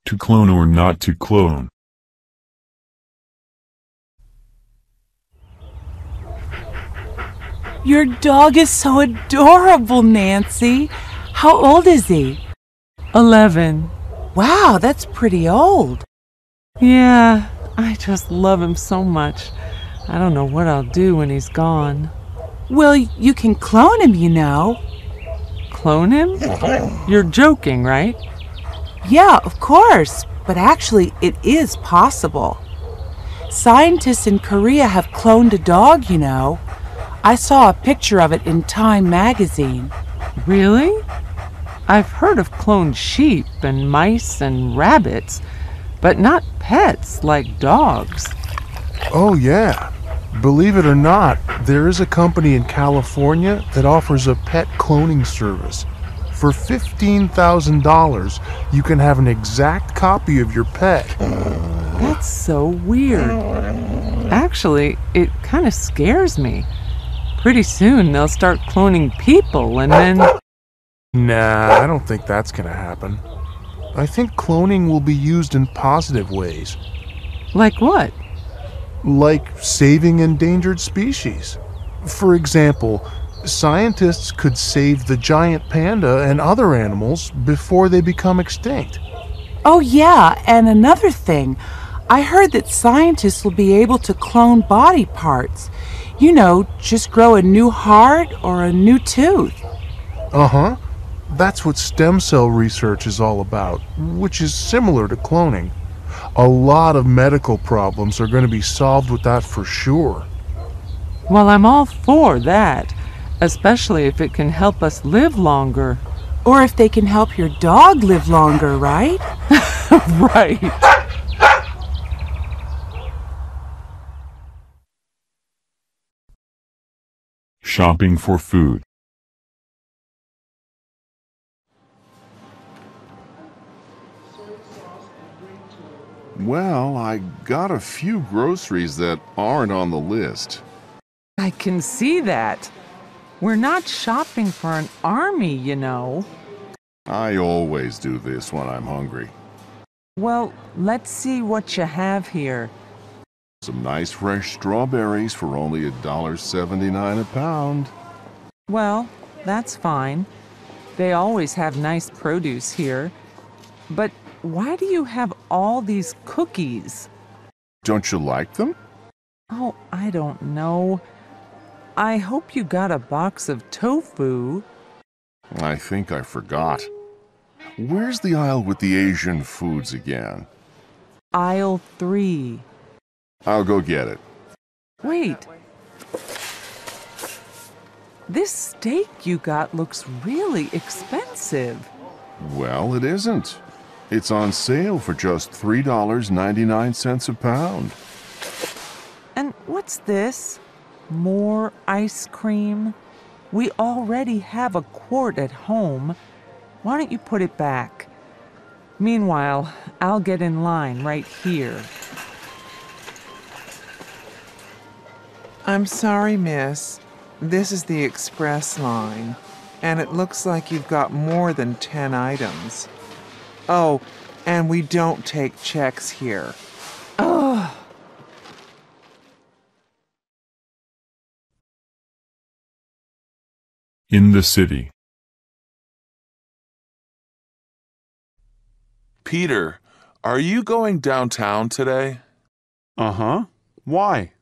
To clone or not to clone. Your dog is so adorable, Nancy. How old is he? 11. Wow, that's pretty old. Yeah, I just love him so much. I don't know what I'll do when he's gone. Well, you can clone him, you know. Clone him? You're joking, right? Yeah, of course, but actually it is possible. Scientists in Korea have cloned a dog, you know. I saw a picture of it in Time magazine. Really? I've heard of cloned sheep and mice and rabbits, but not pets like dogs. Oh, yeah. Believe it or not, there is a company in California that offers a pet cloning service. For $15,000, you can have an exact copy of your pet. That's so weird. Actually, it kind of scares me. Pretty soon they'll start cloning people and then... Nah, I don't think that's gonna happen. I think cloning will be used in positive ways. Like what? Like saving endangered species. For example, scientists could save the giant panda and other animals before they become extinct. Oh yeah, and another thing. I heard that scientists will be able to clone body parts. You know, just grow a new heart or a new tooth. Uh-huh. That's what stem cell research is all about, which is similar to cloning. A lot of medical problems are going to be solved with that for sure. Well, I'm all for that, especially if it can help us live longer. Or if they can help your dog live longer, right? Right. Shopping for food. Well, I got a few groceries that aren't on the list. I can see that. We're not shopping for an army, you know. I always do this when I'm hungry. Well, let's see what you have here. Some nice fresh strawberries for only $1.79 a pound. Well, that's fine. They always have nice produce here. But why do you have all these cookies? Don't you like them? Oh, I don't know. I hope you got a box of tofu. I think I forgot. Where's the aisle with the Asian foods again? Aisle 3. I'll go get it. Wait. This steak you got looks really expensive. Well, it isn't. It's on sale for just $3.99 a pound. And what's this? More ice cream? We already have a quart at home. Why don't you put it back? Meanwhile, I'll get in line right here. I'm sorry, miss. This is the express line, and it looks like you've got more than 10 items. Oh, and we don't take checks here. Ugh. In the city. Peter, are you going downtown today? Uh-huh. Why?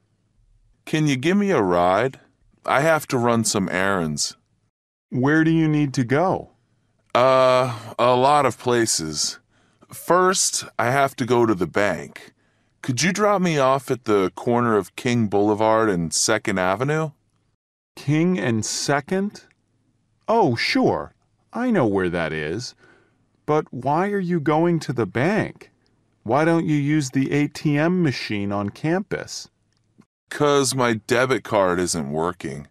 Can you give me a ride? I have to run some errands. Where do you need to go? A lot of places. First, I have to go to the bank. Could you drop me off at the corner of King Boulevard and 2nd Avenue? King and 2nd? Oh, sure. I know where that is. But why are you going to the bank? Why don't you use the ATM machine on campus? 'Cause my debit card isn't working.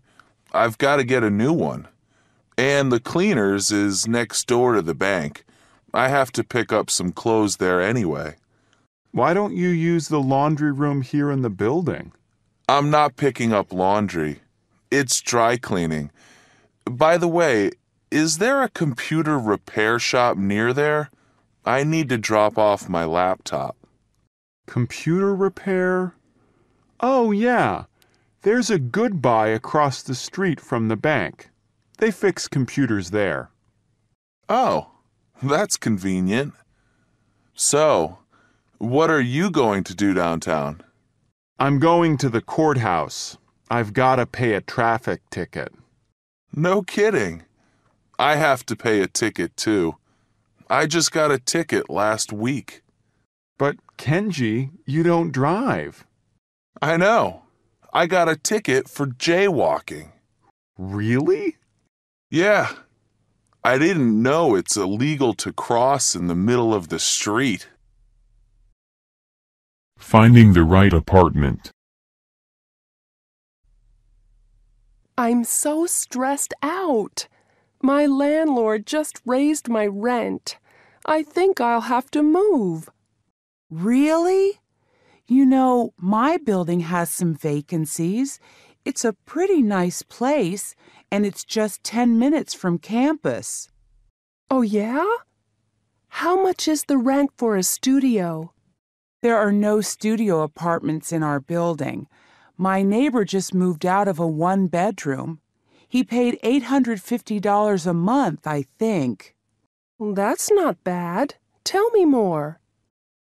I've got to get a new one. And the cleaners is next door to the bank. I have to pick up some clothes there anyway. Why don't you use the laundry room here in the building? I'm not picking up laundry. It's dry cleaning. By the way, is there a computer repair shop near there? I need to drop off my laptop. Computer repair? Oh, yeah. There's a Goodbye across the street from the bank. They fix computers there. Oh, that's convenient. So, what are you going to do downtown? I'm going to the courthouse. I've got to pay a traffic ticket. No kidding. I have to pay a ticket too. I just got a ticket last week. But, Kenji, you don't drive. I know. I got a ticket for jaywalking. Really? Yeah. I didn't know it's illegal to cross in the middle of the street. Finding the right apartment. I'm so stressed out. My landlord just raised my rent. I think I'll have to move. Really? You know, my building has some vacancies. It's a pretty nice place, and it's just 10 minutes from campus. Oh, yeah? How much is the rent for a studio? There are no studio apartments in our building. My neighbor just moved out of a one-bedroom. He paid $850 a month, I think. That's not bad. Tell me more.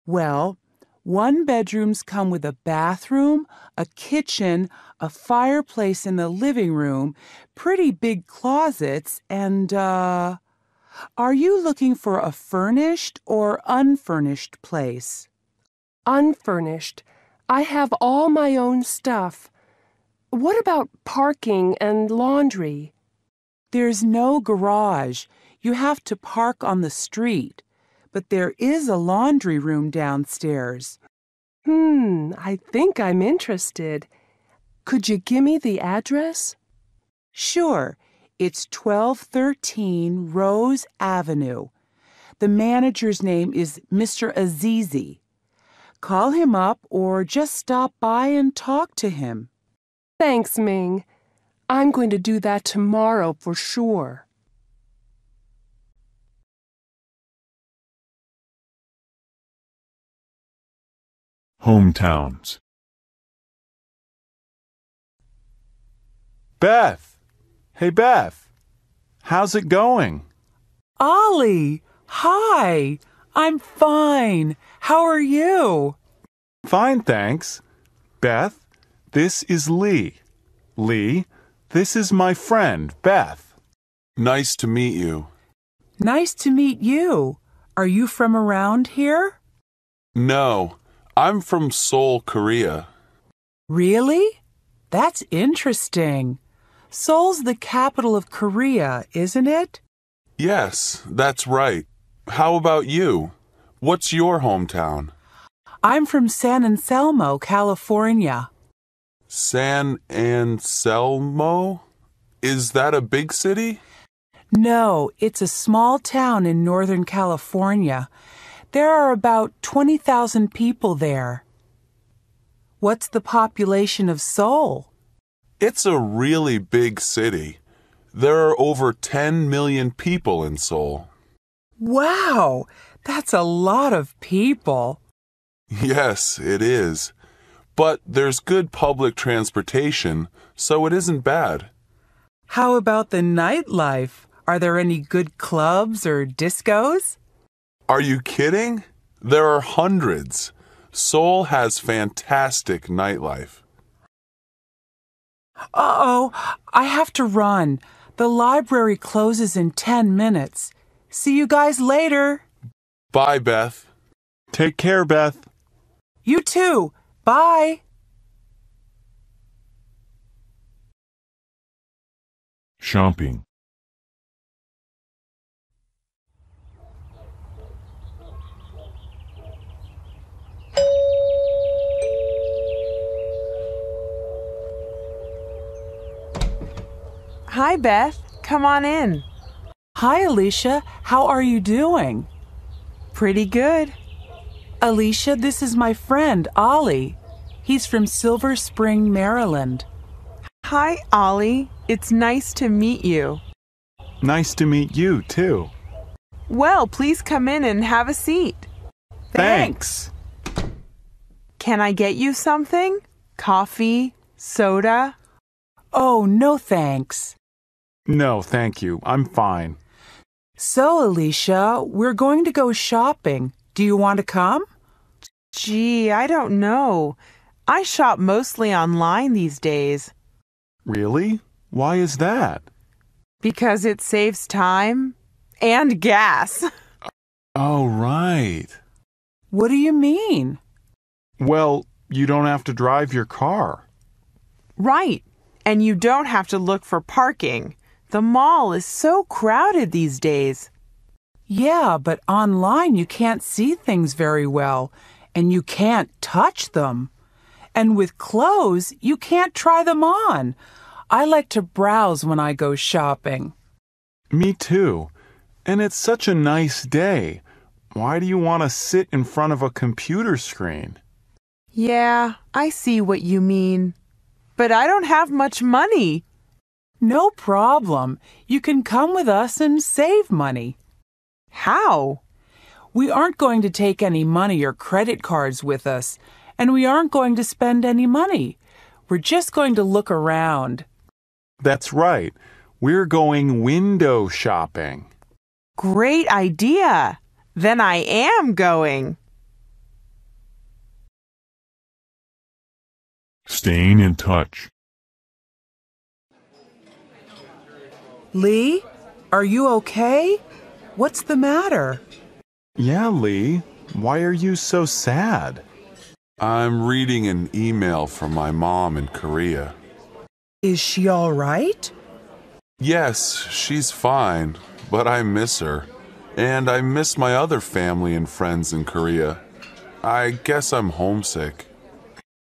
Well, one-bedrooms come with a bathroom, a kitchen, a fireplace in the living room, pretty big closets, and, Are you looking for a furnished or unfurnished place? Unfurnished. I have all my own stuff. What about parking and laundry? There's no garage. You have to park on the street. But there is a laundry room downstairs. I think I'm interested. Could you give me the address? Sure. It's 1213 Rose Avenue. The manager's name is Mr. Azizi. Call him up or just stop by and talk to him. Thanks, Ming. I'm going to do that tomorrow for sure. Hometowns. Beth! Hey, Beth! How's it going? Ollie! Hi! I'm fine. How are you? Fine, thanks. Beth, this is Lee. Lee, this is my friend, Beth. Nice to meet you. Nice to meet you. Are you from around here? No, I'm from Seoul, Korea. Really? That's interesting. Seoul's the capital of Korea, isn't it? Yes, that's right. How about you? What's your hometown? I'm from San Anselmo, California. San Anselmo? Is that a big city? No, it's a small town in Northern California. There are about 20,000 people there. What's the population of Seoul? It's a really big city. There are over 10 million people in Seoul. Wow, that's a lot of people. Yes, it is. But there's good public transportation, so it isn't bad. How about the nightlife? Are there any good clubs or discos? Are you kidding? There are hundreds. Seoul has fantastic nightlife. Uh-oh, I have to run. The library closes in 10 minutes. See you guys later. Bye, Beth. Take care, Beth. You too. Bye. Shopping. Hi, Beth. Come on in. Hi, Alicia. How are you doing? Pretty good. Alicia, this is my friend, Ollie. He's from Silver Spring, Maryland. Hi, Ollie. It's nice to meet you. Nice to meet you, too. Well, please come in and have a seat. Thanks. Can I get you something? Coffee? Soda? Oh, no thanks. No, thank you. I'm fine. So, Alicia, we're going to go shopping. Do you want to come? Gee, I don't know. I shop mostly online these days. Really? Why is that? Because it saves time and gas. Oh, right. What do you mean? Well, you don't have to drive your car. Right. And you don't have to look for parking. The mall is so crowded these days. Yeah, but online you can't see things very well, and you can't touch them. And with clothes, you can't try them on. I like to browse when I go shopping. Me too. And it's such a nice day. Why do you want to sit in front of a computer screen? Yeah, I see what you mean. But I don't have much money. No problem. You can come with us and save money. How? We aren't going to take any money or credit cards with us, and we aren't going to spend any money. We're just going to look around. That's right. We're going window shopping. Great idea. Then I am going. Staying in touch. Lee, are you okay? What's the matter? Yeah, Lee. Why are you so sad? I'm reading an email from my mom in Korea. Is she all right? Yes, she's fine, but I miss her. And I miss my other family and friends in Korea. I guess I'm homesick.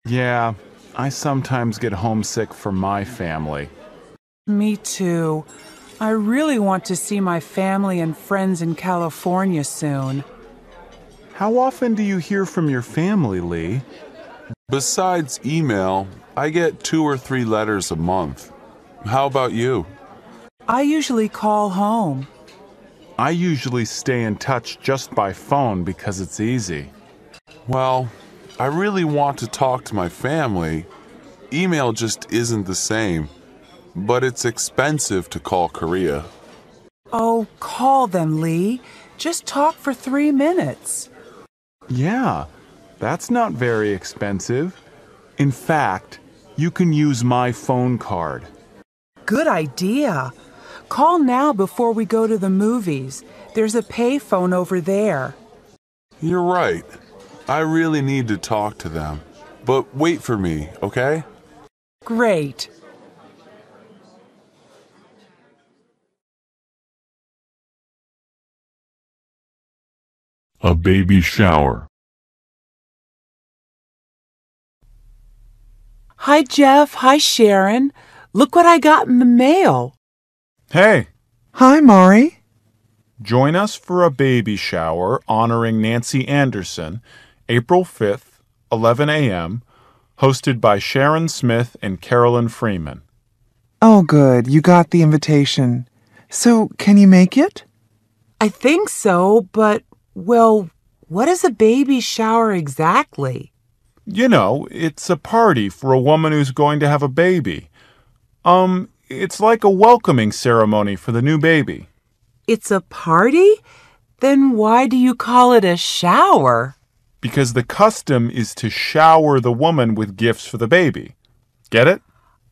Yeah, I sometimes get homesick for my family. Me too. I really want to see my family and friends in California soon. How often do you hear from your family, Lee? Besides email, I get 2 or 3 letters a month. How about you? I usually call home. I usually stay in touch just by phone because it's easy. Well, I really want to talk to my family. Email just isn't the same, but it's expensive to call Korea. Oh, call them, Lee. Just talk for 3 minutes. Yeah, that's not very expensive. In fact, you can use my phone card. Good idea. Call now before we go to the movies. There's a payphone over there. You're right. I really need to talk to them. But wait for me, okay? Great. A baby shower. Hi, Jeff. Hi, Sharon. Look what I got in the mail. Hey, Hi, Maury. join us for a baby shower honoring Nancy Anderson, April 5th, 11 a.m., hosted by Sharon Smith and Carolyn Freeman. Oh, good. You got the invitation. So, can you make it? I think so, but, well, what is a baby shower exactly? You know, it's a party for a woman who's going to have a baby. It's like a welcoming ceremony for the new baby. It's a party? Then why do you call it a shower? Because the custom is to shower the woman with gifts for the baby. Get it?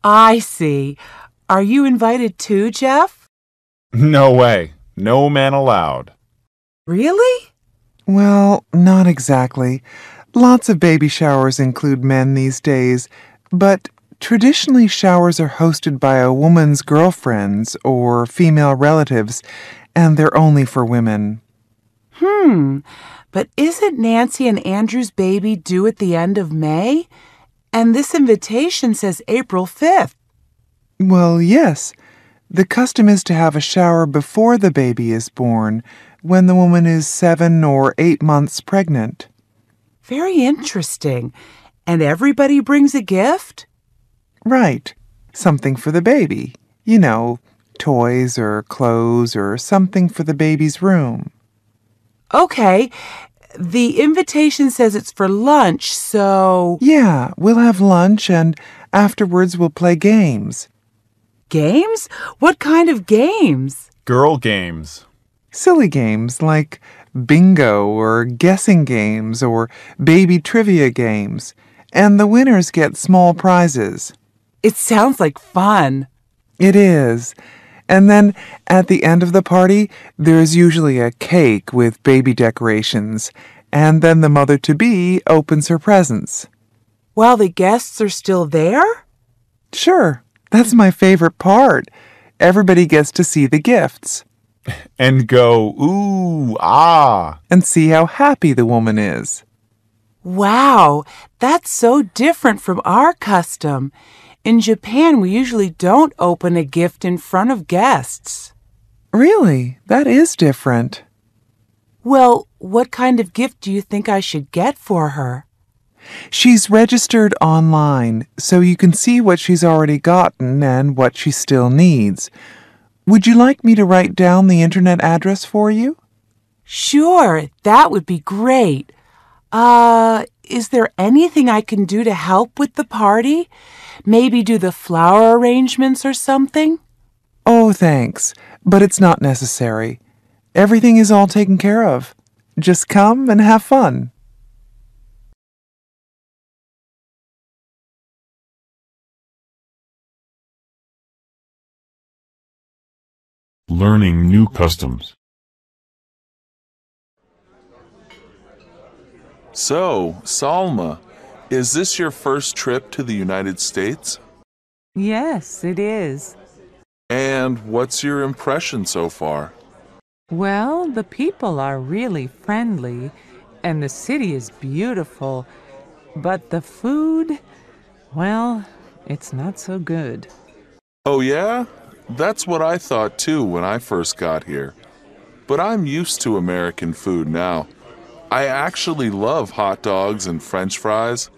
I see. Are you invited too, Jeff? No way. No man allowed. Really? Well, not exactly. Lots of baby showers include men these days, but traditionally showers are hosted by a woman's girlfriends or female relatives, and they're only for women. But isn't Nancy and Andrew's baby due at the end of May? And this invitation says April 5th. Well, yes. The custom is to have a shower before the baby is born, when the woman is 7 or 8 months pregnant. Very interesting. And everybody brings a gift? Right. Something for the baby. You know, toys or clothes or something for the baby's room. Okay, the invitation says it's for lunch, so... Yeah, we'll have lunch and afterwards we'll play games. Games? What kind of games? Girl games. Silly games like bingo or guessing games or baby trivia games. And the winners get small prizes. It sounds like fun. It is. And then at the end of the party, there's usually a cake with baby decorations. And then the mother-to-be opens her presents. While the guests are still there? Sure, that's my favorite part. Everybody gets to see the gifts. And go, ooh, ah. And see how happy the woman is. Wow, that's so different from our custom. In Japan, we usually don't open a gift in front of guests. Really? That is different. Well, what kind of gift do you think I should get for her? She's registered online, so you can see what she's already gotten and what she still needs. Would you like me to write down the internet address for you? Sure, that would be great. Is there anything I can do to help with the party? Maybe do the flower arrangements or something? Oh, thanks, but it's not necessary. Everything is all taken care of. Just come and have fun. Learning new customs. So, Salma, is this your first trip to the United States? Yes, it is. And what's your impression so far? Well, the people are really friendly, and the city is beautiful. But the food, well, it's not so good. Oh yeah? That's what I thought too when I first got here. But I'm used to American food now. I actually love hot dogs and French fries.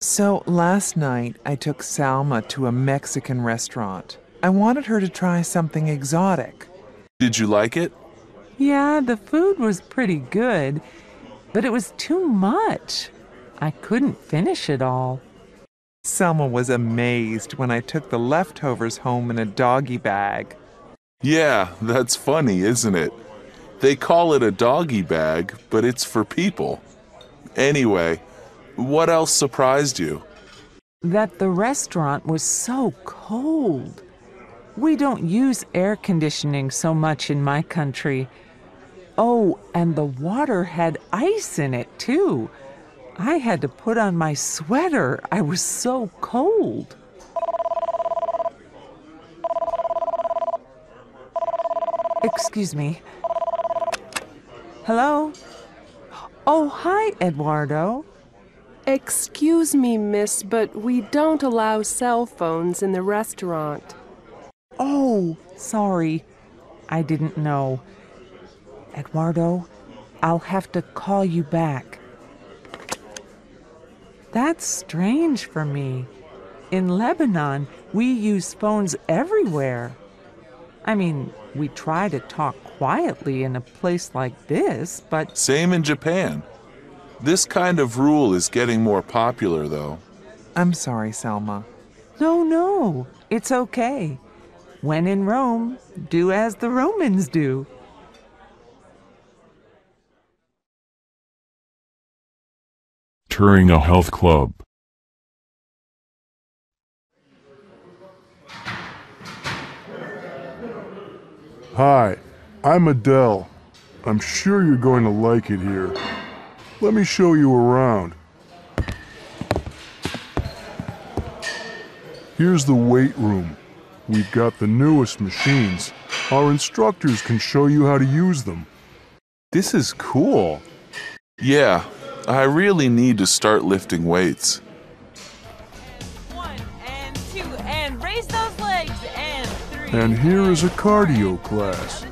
So last night I took Salma to a Mexican restaurant. I wanted her to try something exotic. Did you like it? Yeah, the food was pretty good, but it was too much. I couldn't finish it all. Selma was amazed when I took the leftovers home in a doggy bag. Yeah, that's funny, isn't it? They call it a doggy bag, but it's for people. Anyway, what else surprised you? That the restaurant was so cold. We don't use air conditioning so much in my country. Oh, and the water had ice in it, too. I had to put on my sweater. I was so cold. Excuse me. Hello? Oh, hi, Eduardo. Excuse me, miss, but we don't allow cell phones in the restaurant. Oh, sorry. I didn't know. Eduardo, I'll have to call you back. That's strange for me. In Lebanon, we use phones everywhere. I mean, we try to talk quietly in a place like this, but... Same in Japan. This kind of rule is getting more popular, though. I'm sorry, Selma. No, it's okay. When in Rome, do as the Romans do. Touring a health club. Hi, I'm Adele. I'm sure you're going to like it here. Let me show you around. Here's the weight room. We've got the newest machines. Our instructors can show you how to use them. This is cool. Yeah, I really need to start lifting weights. 1 and 2 and raise those legs and 3. And here is a cardio class.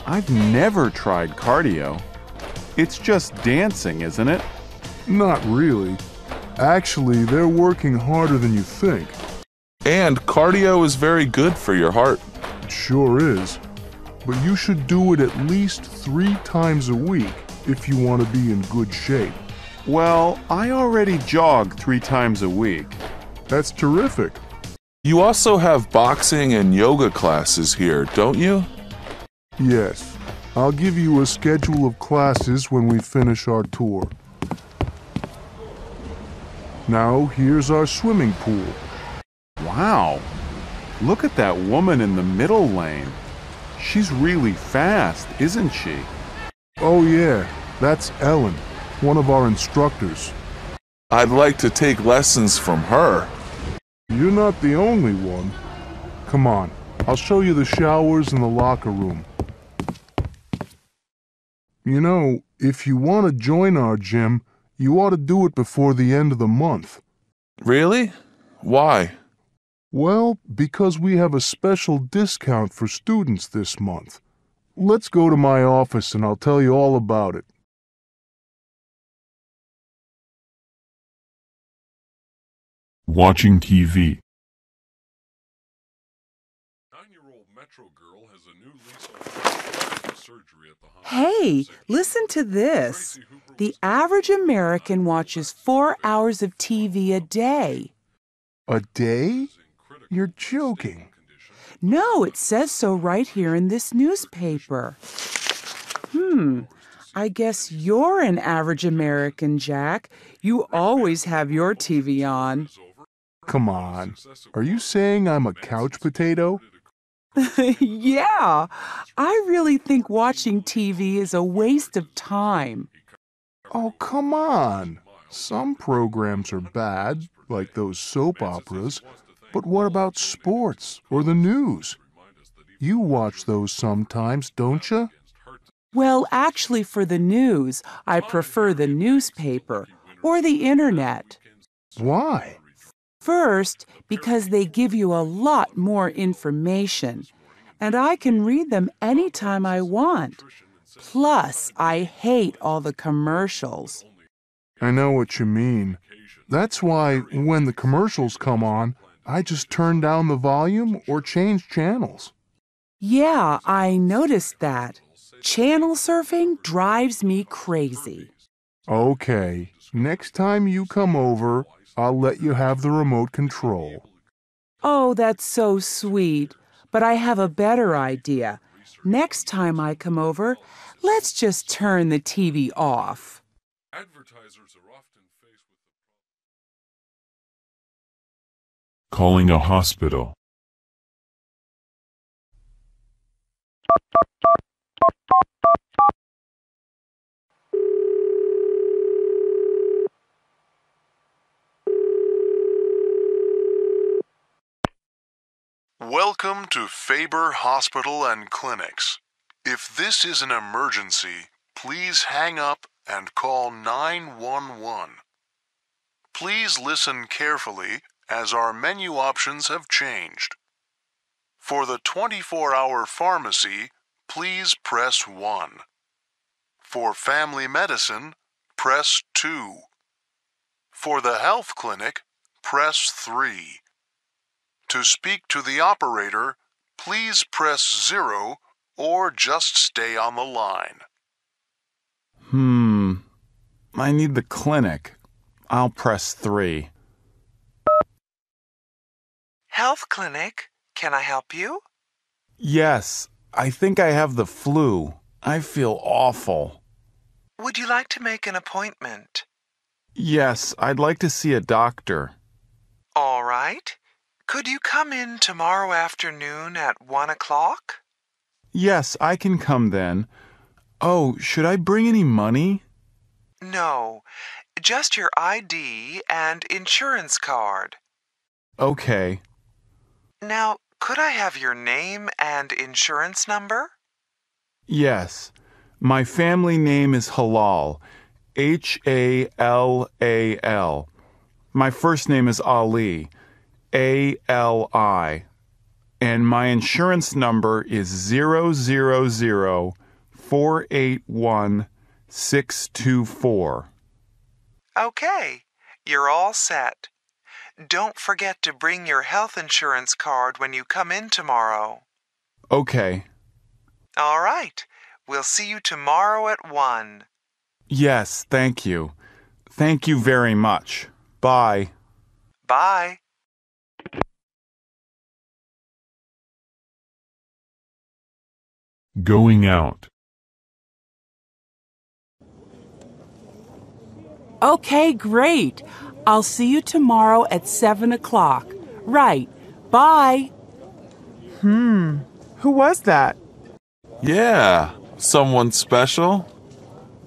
I've never tried cardio. It's just dancing, isn't it? Not really. Actually, they're working harder than you think. And cardio is very good for your heart. It sure is. But you should do it at least 3 times a week if you want to be in good shape. Well, I already jog 3 times a week. That's terrific. You also have boxing and yoga classes here, don't you? Yes, I'll give you a schedule of classes when we finish our tour. Now, here's our swimming pool. Wow. Look at that woman in the middle lane. She's really fast, isn't she? Oh yeah, that's Ellen, one of our instructors. I'd like to take lessons from her. You're not the only one. Come on, I'll show you the showers and the locker room. You know, if you want to join our gym, you ought to do it before the end of the month. Really? Why? Well, because we have a special discount for students this month. Let's go to my office and I'll tell you all about it. Watching TV. 9-year-old Metro girl has a new lease on life surgery at the hospital. Hey, listen to this. The average American watches 4 hours of TV a day. A day? You're joking. No, it says so right here in this newspaper. I guess you're an average American, Jack. You always have your TV on. Come on. Are you saying I'm a couch potato? Yeah, I really think watching TV is a waste of time. Oh, come on. Some programs are bad, like those soap operas. But what about sports or the news? You watch those sometimes, don't you? Well, actually, for the news, I prefer the newspaper or the internet. Why? First, because they give you a lot more information, and I can read them anytime I want. Plus, I hate all the commercials. I know what you mean. That's why when the commercials come on, I just turn down the volume or change channels. Yeah, I noticed that. Channel surfing drives me crazy. Okay, next time you come over, I'll let you have the remote control. Oh, that's so sweet. But I have a better idea. Next time I come over, let's just turn the TV off. Advertisers are often faced with Calling a hospital. Welcome to Faber Hospital and Clinics. If this is an emergency, please hang up and call 911. Please listen carefully as our menu options have changed. For the 24-hour pharmacy, please press 1. For family medicine, press 2. For the health clinic, press 3. To speak to the operator, please press 0 or just stay on the line. I need the clinic. I'll press 3. Health clinic, can I help you? Yes, I think I have the flu. I feel awful. Would you like to make an appointment? Yes, I'd like to see a doctor. All right. Could you come in tomorrow afternoon at 1 o'clock? Yes, I can come then. Oh, should I bring any money? No, just your ID and insurance card. Okay. Now, could I have your name and insurance number? Yes. My family name is Halal. Hallal. My first name is Ali. Ali. And my insurance number is 000481624. Okay, you're all set. Don't forget to bring your health insurance card when you come in tomorrow. Okay. All right, we'll see you tomorrow at 1. Yes, thank you. Thank you very much. Bye. Bye. Going out. Okay, great. I'll see you tomorrow at 7 o'clock. Right. Bye. Who was that? Yeah, someone special?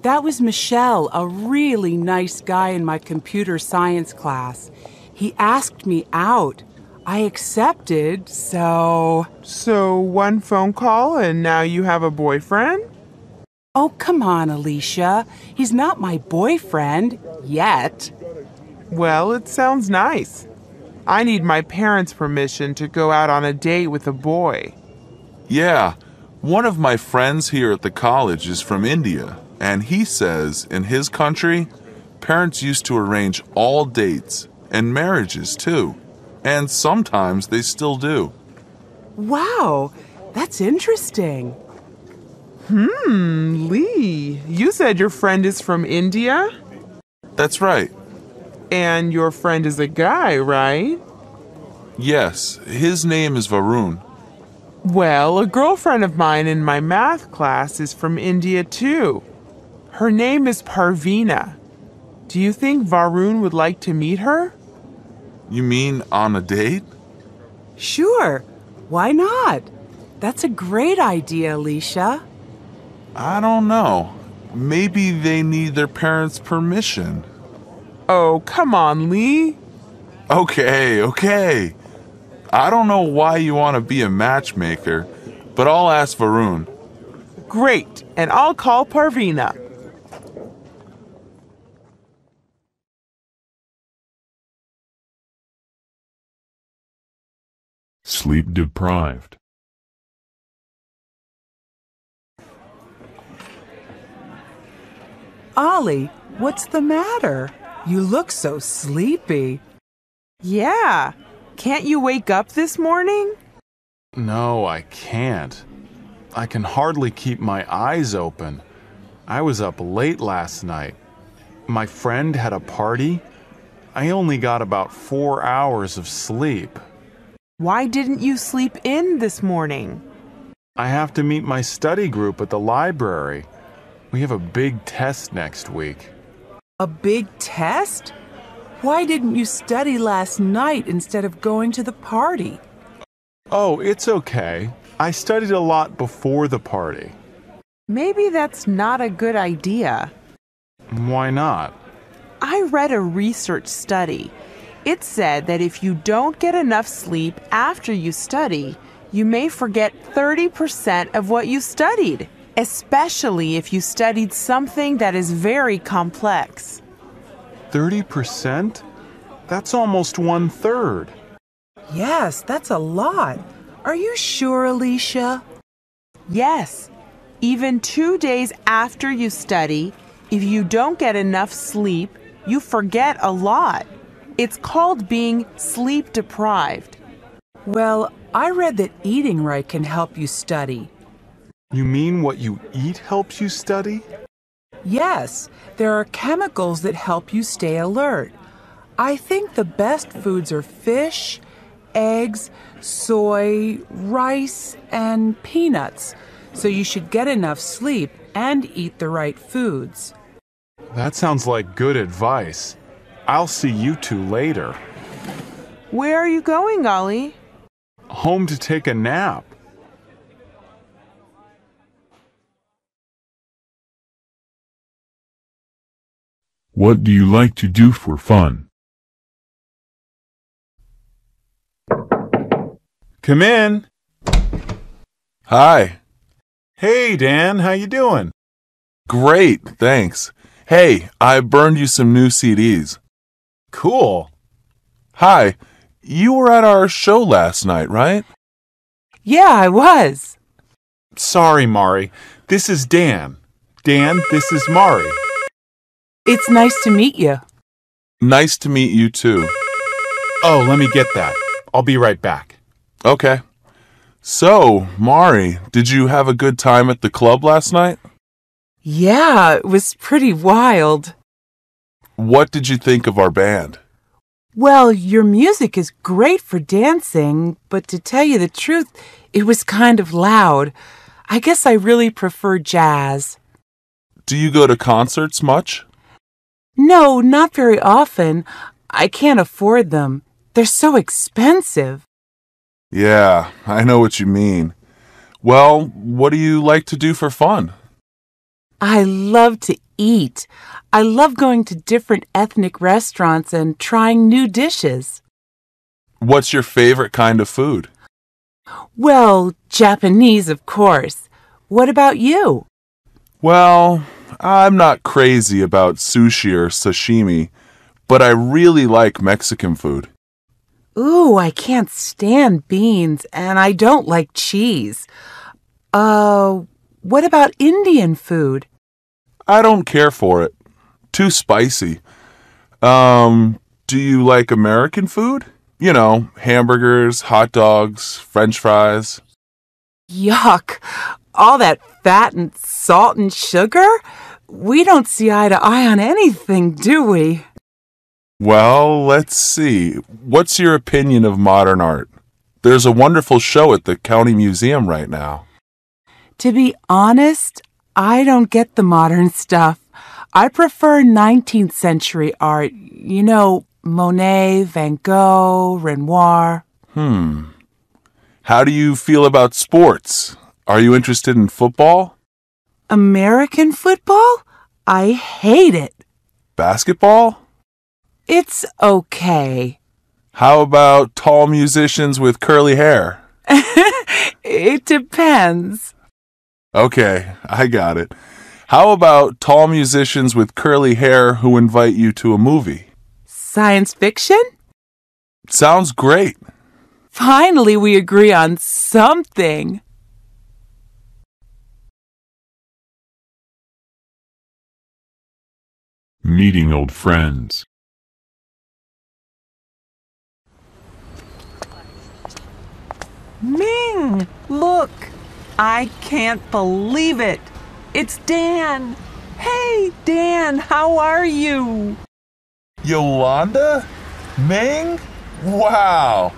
That was Michelle, a really nice guy in my computer science class. He asked me out. I accepted, so... So, one phone call and now you have a boyfriend? Oh, come on, Alicia. He's not my boyfriend. Yet. Well, it sounds nice. I need my parents' permission to go out on a date with a boy. Yeah, one of my friends here at the college is from India, and he says in his country, parents used to arrange all dates and marriages too, and sometimes they still do. Wow, that's interesting. Lee, you said your friend is from India? That's right. And your friend is a guy, right? Yes, his name is Varun. Well, a girlfriend of mine in my math class is from India too. Her name is Parveena. Do you think Varun would like to meet her? You mean on a date? Sure, why not? That's a great idea, Alicia. I don't know. Maybe they need their parents' permission. Oh, come on, Lee. Okay. I don't know why you want to be a matchmaker, but I'll ask Varun. Great, and I'll call Parveena. Sleep deprived. Ollie, what's the matter? You look so sleepy. Yeah. Can't you wake up this morning? No, I can't. I can hardly keep my eyes open. I was up late last night. My friend had a party. I only got about 4 hours of sleep. Why didn't you sleep in this morning? I have to meet my study group at the library. We have a big test next week. A big test? Why didn't you study last night instead of going to the party? Oh, it's okay. I studied a lot before the party. Maybe that's not a good idea. Why not? I read a research study. It said that if you don't get enough sleep after you study, you may forget 30% of what you studied, especially if you studied something that is very complex. 30%? That's almost 1/3. Yes, that's a lot. Are you sure, Alicia? Yes. Even 2 days after you study, if you don't get enough sleep, you forget a lot. It's called being sleep deprived. Well, I read that eating right can help you study. You mean what you eat helps you study? Yes, there are chemicals that help you stay alert. I think the best foods are fish, eggs, soy, rice, and peanuts. So you should get enough sleep and eat the right foods. That sounds like good advice. I'll see you two later. Where are you going, Ollie? Home to take a nap. What do you like to do for fun? Come in. Hi. Hey, Dan, how you doing? Great, thanks. Hey, I burned you some new CDs. Cool. Hi, you were at our show last night, right? Yeah, I was. Sorry, Mari. This is Dan. Dan, this is Mari. It's nice to meet you. Nice to meet you too. Oh, let me get that. I'll be right back. Okay. So, Mari, did you have a good time at the club last night? Yeah, it was pretty wild. What did you think of our band? Well, your music is great for dancing, but to tell you the truth, it was kind of loud. I guess I really prefer jazz. Do you go to concerts much? No, not very often. I can't afford them. They're so expensive. Yeah, I know what you mean. Well, what do you like to do for fun? I love to eat. I love going to different ethnic restaurants and trying new dishes. What's your favorite kind of food? Well, Japanese, of course. What about you? Well, I'm not crazy about sushi or sashimi, but I really like Mexican food. Ooh, I can't stand beans, and I don't like cheese. What about Indian food? I don't care for it. Too spicy. Do you like American food? You know, hamburgers, hot dogs, French fries. Yuck! All that fat and salt and sugar? We don't see eye to eye on anything, do we? Well, let's see. What's your opinion of modern art? There's a wonderful show at the county museum right now. To be honest, I don't get the modern stuff. I prefer 19th century art. You know, Monet, Van Gogh, Renoir. How do you feel about sports? Are you interested in football? American football? I hate it. Basketball? It's okay. How about tall musicians with curly hair? It depends. Okay, I got it. How about tall musicians with curly hair who invite you to a movie? Science fiction? Sounds great. Finally, we agree on something. Meeting old friends. Ming, look! I can't believe it! It's Dan! Hey, Dan, how are you? Yolanda? Ming? Wow!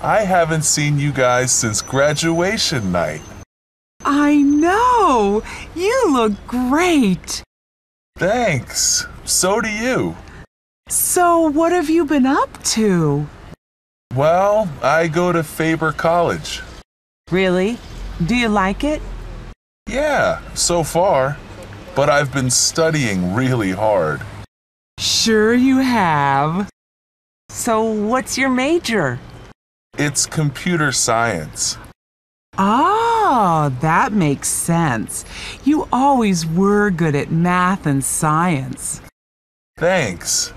I haven't seen you guys since graduation night. I know! You look great! Thanks. So do you. So, what have you been up to? Well, I go to Faber College. Really? Do you like it? Yeah, so far. But I've been studying really hard. Sure you have. So, what's your major? It's computer science. Oh, that makes sense. You always were good at math and science. Thanks.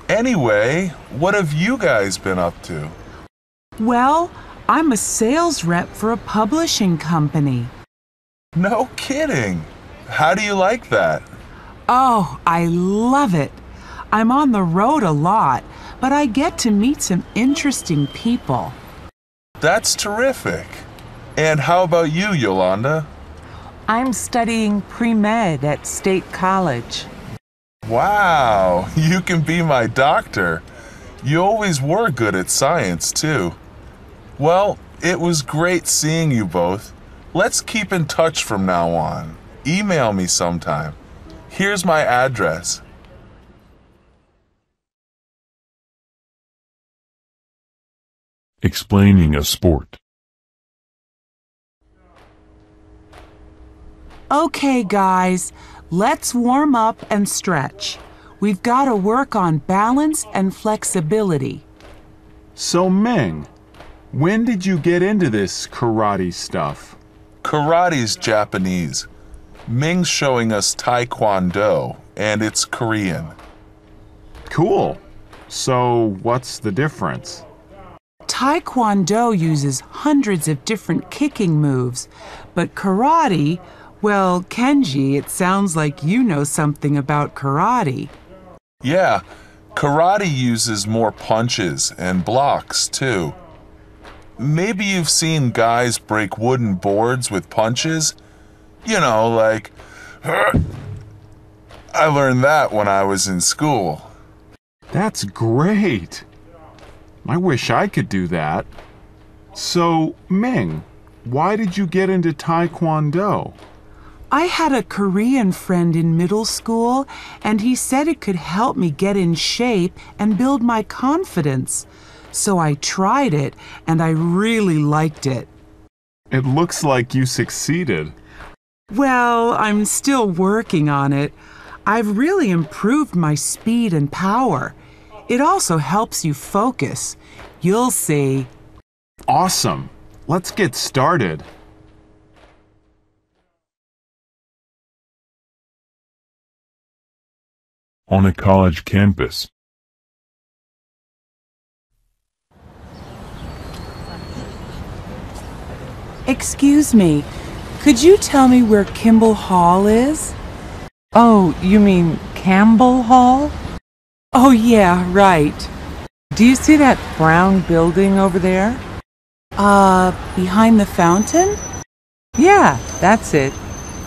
Anyway, what have you guys been up to? Well, I'm a sales rep for a publishing company. No kidding. How do you like that? Oh, I love it. I'm on the road a lot, but I get to meet some interesting people. That's terrific. And how about you, Yolanda? I'm studying pre-med at State College. Wow, you can be my doctor. You always were good at science, too. Well, it was great seeing you both. Let's keep in touch from now on. Email me sometime. Here's my address. Explaining a sport. Okay, guys, let's warm up and stretch. We've got to work on balance and flexibility. So, Ming, when did you get into this karate stuff? Karate's Japanese. Ming's showing us Taekwondo, and it's Korean. Cool. So, what's the difference? Taekwondo uses hundreds of different kicking moves, but karate, well, Kenji, it sounds like you know something about karate. Yeah, karate uses more punches and blocks, too. Maybe you've seen guys break wooden boards with punches. You know, like... I learned that when I was in school. That's great. I wish I could do that. So, Ming, why did you get into Taekwondo? I had a Korean friend in middle school, and he said it could help me get in shape and build my confidence. So I tried it, and I really liked it. It looks like you succeeded. Well, I'm still working on it. I've really improved my speed and power. It also helps you focus. You'll see. Awesome. Let's get started. On a college campus. Excuse me, could you tell me where Kimball Hall is? Oh, you mean Campbell Hall? Oh, yeah, right. Do you see that brown building over there? Behind the fountain? Yeah, that's it.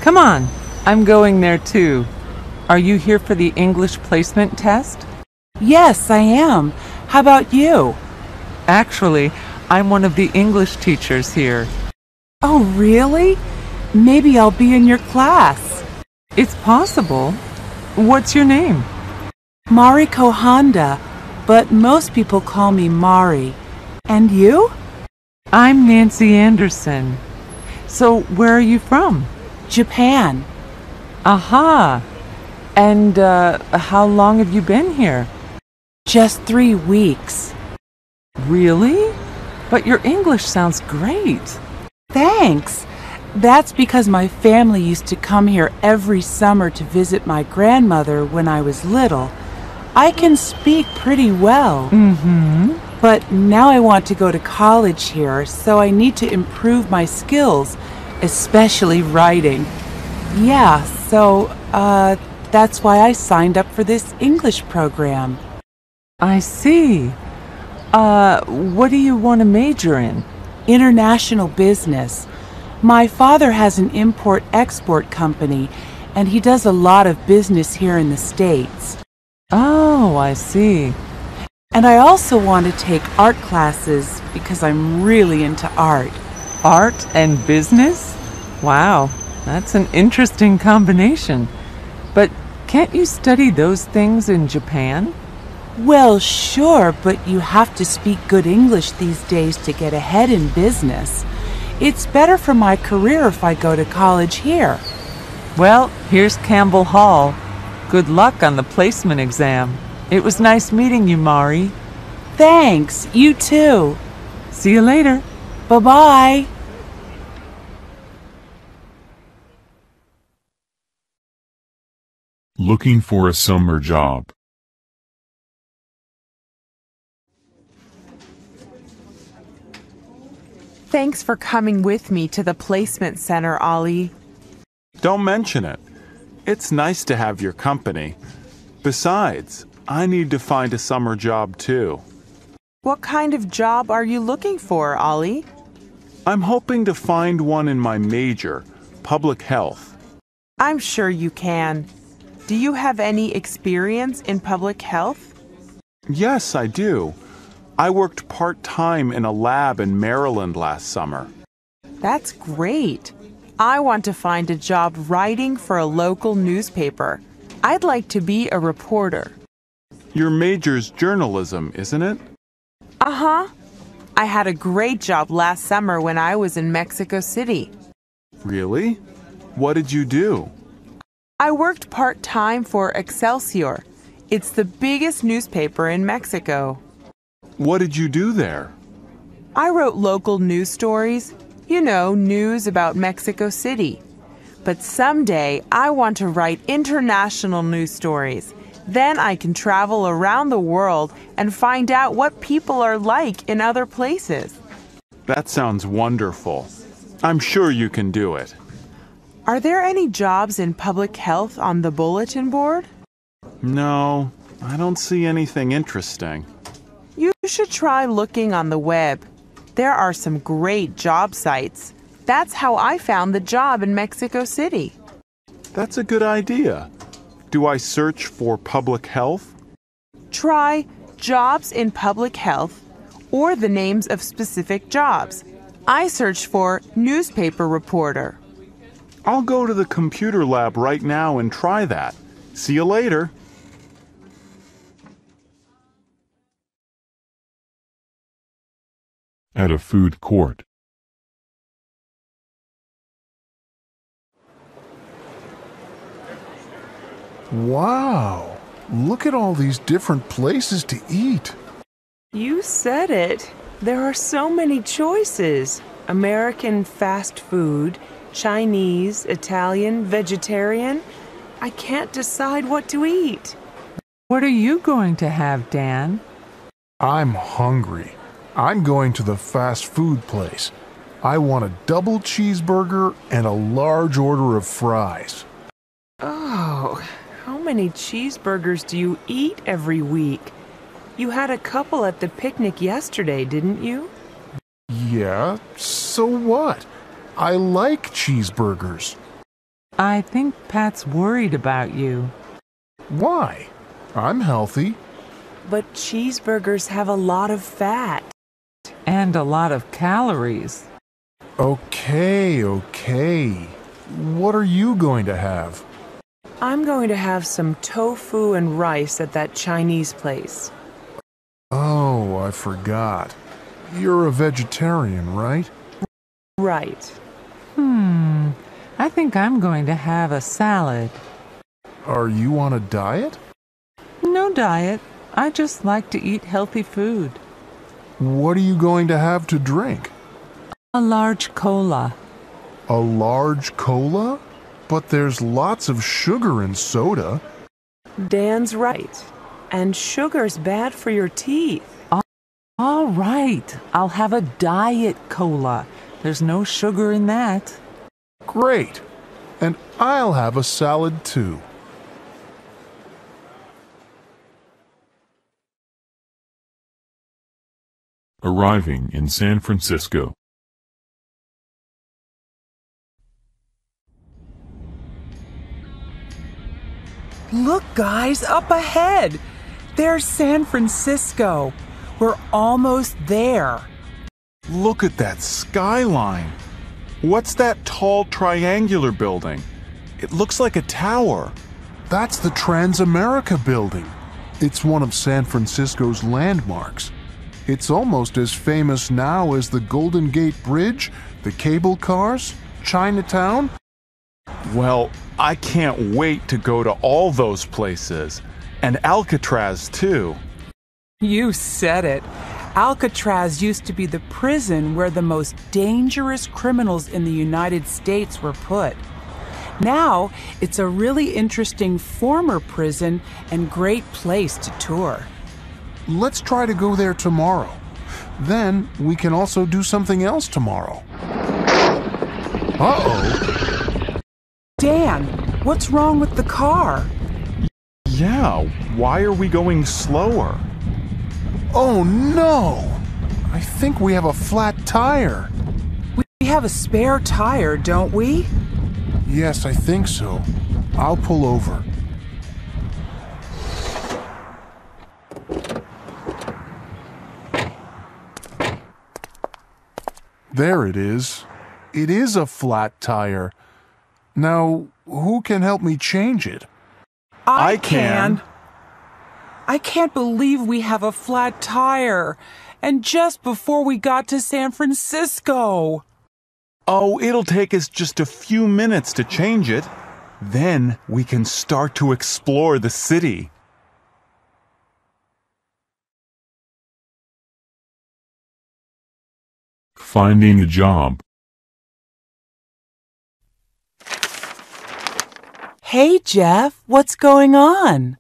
Come on, I'm going there too. Are you here for the English placement test? Yes, I am. How about you? Actually, I'm one of the English teachers here. Oh, really? Maybe I'll be in your class. It's possible. What's your name? Mariko Honda, but most people call me Mari. And you? I'm Nancy Anderson. So, where are you from? Japan. Aha! And how long have you been here? Just 3 weeks. Really? But your English sounds great. Thanks. That's because my family used to come here every summer to visit my grandmother when I was little. I can speak pretty well. Mm-hmm. But now I want to go to college here, so I need to improve my skills, especially writing. Yeah, so, that's why I signed up for this English program. I see. What do you want to major in? International business. My father has an import-export company, and he does a lot of business here in the States. Oh, I see. And I also want to take art classes because I'm really into art. Art and business? Wow, that's an interesting combination. But can't you study those things in Japan? Well, sure, but you have to speak good English these days to get ahead in business. It's better for my career if I go to college here. Well, here's Campbell Hall. Good luck on the placement exam. It was nice meeting you, Mari. Thanks, you too. See you later. Bye-bye. Looking for a summer job. Thanks for coming with me to the placement center, Ollie. Don't mention it. It's nice to have your company. Besides, I need to find a summer job too. What kind of job are you looking for, Ollie? I'm hoping to find one in my major, public health. I'm sure you can. Do you have any experience in public health? Yes, I do. I worked part-time in a lab in Maryland last summer. That's great. I want to find a job writing for a local newspaper. I'd like to be a reporter. Your major's journalism, isn't it? Uh-huh. I had a great job last summer when I was in Mexico City. Really? What did you do? I worked part-time for Excelsior. It's the biggest newspaper in Mexico. What did you do there? I wrote local news stories. You know, news about Mexico City. But someday I want to write international news stories. Then I can travel around the world and find out what people are like in other places. That sounds wonderful. I'm sure you can do it. Are there any jobs in public health on the bulletin board? No, I don't see anything interesting. You should try looking on the web. There are some great job sites. That's how I found the job in Mexico City. That's a good idea. Do I search for public health? Try jobs in public health or the names of specific jobs. I searched for newspaper reporter. I'll go to the computer lab right now and try that. See you later. At a food court. Wow, look at all these different places to eat. You said it. There are so many choices. American fast food, Chinese, Italian, vegetarian. I can't decide what to eat. What are you going to have, Dan? I'm hungry. I'm going to the fast food place. I want a double cheeseburger and a large order of fries. Oh, how many cheeseburgers do you eat every week? You had a couple at the picnic yesterday, didn't you? Yeah, so what? I like cheeseburgers. I think Pat's worried about you. Why? I'm healthy. But cheeseburgers have a lot of fat. And a lot of calories. Okay. What are you going to have? I'm going to have some tofu and rice at that Chinese place. Oh, I forgot. You're a vegetarian, right? Right. I think I'm going to have a salad. Are you on a diet? No diet. I just like to eat healthy food. What are you going to have to drink? A large cola. A large cola? But there's lots of sugar in soda. Dan's right. And sugar's bad for your teeth. All right. I'll have a diet cola. There's no sugar in that. Great. And I'll have a salad too. Arriving in San Francisco. Look, guys, up ahead. There's San Francisco. We're almost there. Look at that skyline. What's that tall triangular building? It looks like a tower. That's the Transamerica Building. It's one of San Francisco's landmarks. It's almost as famous now as the Golden Gate Bridge, the cable cars, Chinatown. Well, I can't wait to go to all those places. And Alcatraz, too. You said it. Alcatraz used to be the prison where the most dangerous criminals in the United States were put. Now, it's a really interesting former prison and great place to tour. Let's try to go there tomorrow. Then we can also do something else tomorrow. Uh-oh. Dan, what's wrong with the car? Yeah, why are we going slower? Oh no! I think we have a flat tire. We have a spare tire, don't we? Yes, I think so. I'll pull over. There it is. It is a flat tire. Now, who can help me change it? I can. I can't believe we have a flat tire. And just before we got to San Francisco. Oh, it'll take us just a few minutes to change it. Then we can start to explore the city. Finding a job. Hey, Jeff, what's going on?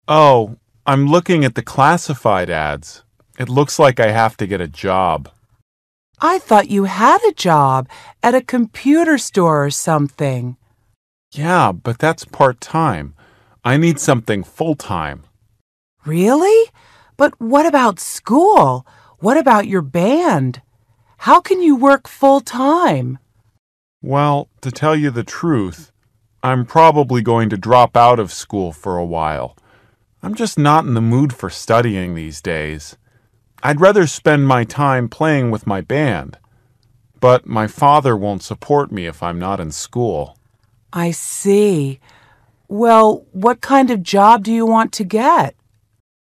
Oh, I'm looking at the classified ads. It looks like I have to get a job. I thought you had a job at a computer store or something. Yeah, but that's part-time. I need something full-time. Really? But what about school? What about your band? How can you work full-time? Well, to tell you the truth, I'm probably going to drop out of school for a while. I'm just not in the mood for studying these days. I'd rather spend my time playing with my band. But my father won't support me if I'm not in school. I see. Well, what kind of job do you want to get?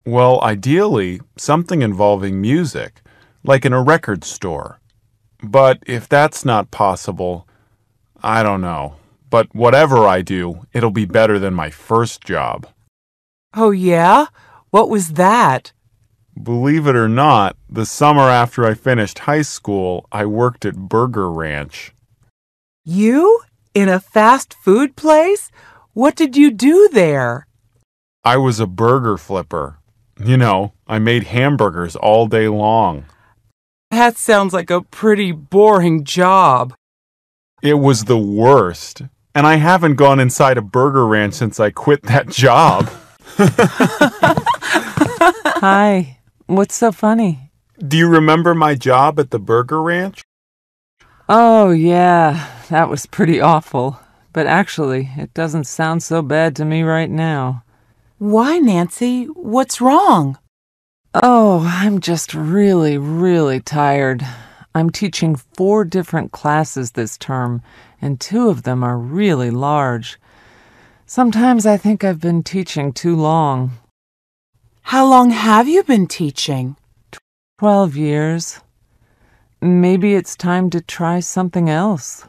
Well, ideally, something involving music, like in a record store. But if that's not possible, I don't know. But whatever I do, it'll be better than my first job. Oh, yeah? What was that? Believe it or not, the summer after I finished high school, I worked at Burger Ranch. You? In a fast food place? What did you do there? I was a burger flipper. You know, I made hamburgers all day long. That sounds like a pretty boring job. It was the worst. And I haven't gone inside a Burger Ranch since I quit that job. Hi. What's so funny? Do you remember my job at the Burger Ranch? Oh, yeah. That was pretty awful. But actually, it doesn't sound so bad to me right now. Why, Nancy? What's wrong? Oh, I'm just really tired. I'm teaching 4 different classes this term, and 2 of them are really large. Sometimes I think I've been teaching too long. How long have you been teaching? 12 years. Maybe it's time to try something else.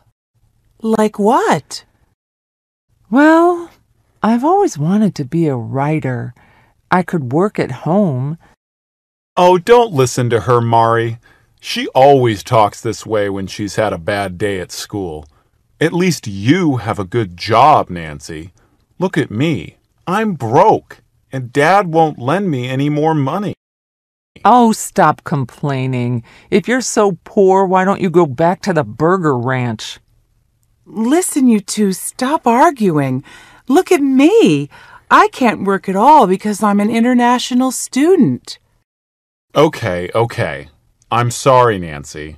Like what? Well, I've always wanted to be a writer. I could work at home. Oh, don't listen to her, Mari. She always talks this way when she's had a bad day at school. At least you have a good job, Nancy. Look at me. I'm broke, and Dad won't lend me any more money. Oh, stop complaining. If you're so poor, why don't you go back to the Burger Ranch? Listen, you two, stop arguing. Look at me. I can't work at all because I'm an international student. Okay. I'm sorry, Nancy.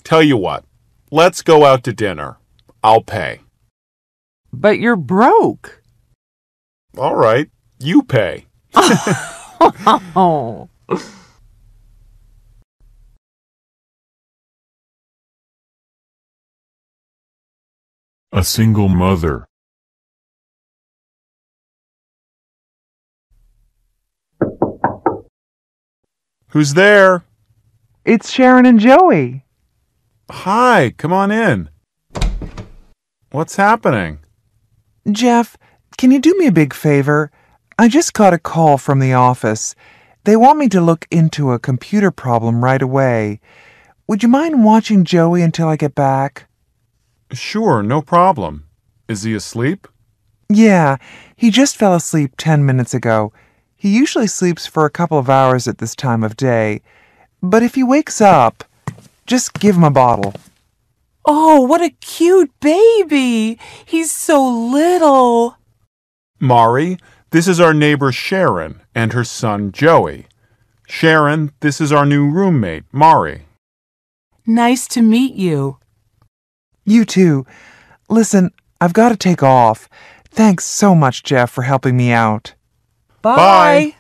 Tell you what, let's go out to dinner. I'll pay. But you're broke. All right, you pay. Oh. A single mother. Who's there? It's Sharon and Joey. Hi, come on in. What's happening? Jeff, can you do me a big favor? I just got a call from the office. They want me to look into a computer problem right away. Would you mind watching Joey until I get back? Sure, no problem. Is he asleep? Yeah, he just fell asleep 10 minutes ago. He usually sleeps for a couple of hours at this time of day. But if he wakes up, just give him a bottle. Oh, what a cute baby. He's so little. Mari, this is our neighbor Sharon and her son Joey. Sharon, this is our new roommate, Mari. Nice to meet you. You too. Listen, I've got to take off. Thanks so much, Jeff, for helping me out. Bye.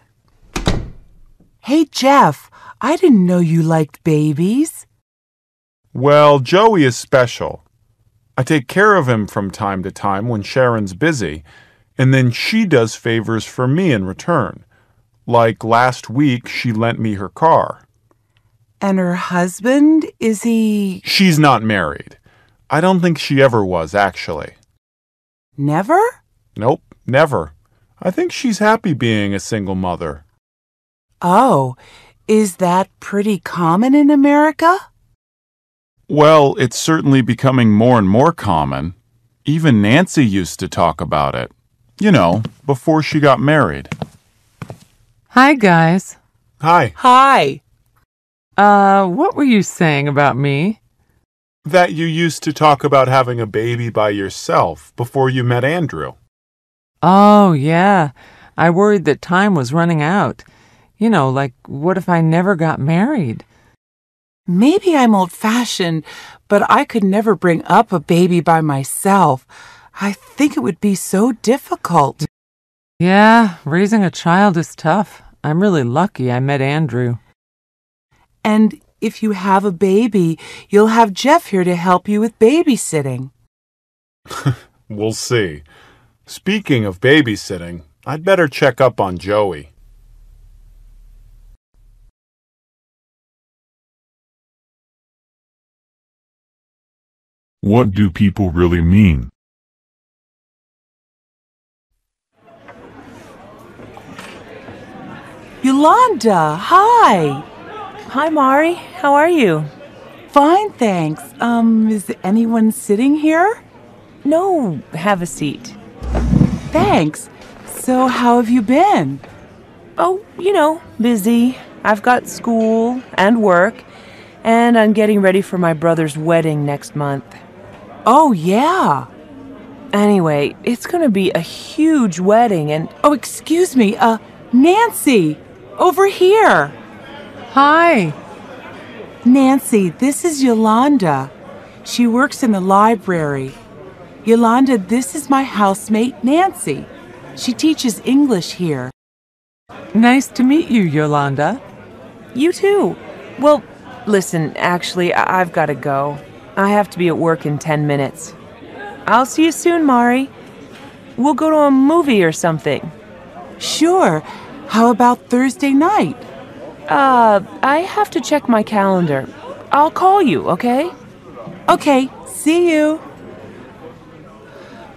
Hey, Jeff, I didn't know you liked babies. Well, Joey is special. I take care of him from time to time when Sharon's busy, and then she does favors for me in return. Like last week, she lent me her car. And her husband, is he... She's not married. I don't think she ever was, actually. Never? Nope, never. I think she's happy being a single mother. Oh, is that pretty common in America? Well, it's certainly becoming more and more common. Even Nancy used to talk about it. You know, before she got married. Hi, guys. Hi. Hi. What were you saying about me? That you used to talk about having a baby by yourself before you met Andrew. Oh, yeah. I worried that time was running out. You know, like, what if I never got married? Maybe I'm old-fashioned, but I could never bring up a baby by myself. I think it would be so difficult. Yeah, raising a child is tough. I'm really lucky I met Andrew. And if you have a baby, you'll have Jeff here to help you with babysitting. We'll see. Speaking of babysitting, I'd better check up on Joey. What do people really mean? Yolanda, hi. Hi, Mari. How are you? Fine, thanks. Is anyone sitting here? No, have a seat. Thanks. So how have you been? Oh, busy. I've got school and work, and I'm getting ready for my brother's wedding next month. Oh, yeah. Anyway, it's gonna be a huge wedding and... Oh, excuse me. Nancy, over here. Hi. Nancy, this is Yolanda. She works in the library. Yolanda, this is my housemate, Nancy. She teaches English here. Nice to meet you, Yolanda. You too. Well, listen, actually, I've got to go. I have to be at work in 10 minutes. I'll see you soon, Mari. We'll go to a movie or something. Sure. How about Thursday night? I have to check my calendar. I'll call you, okay? Okay, see you.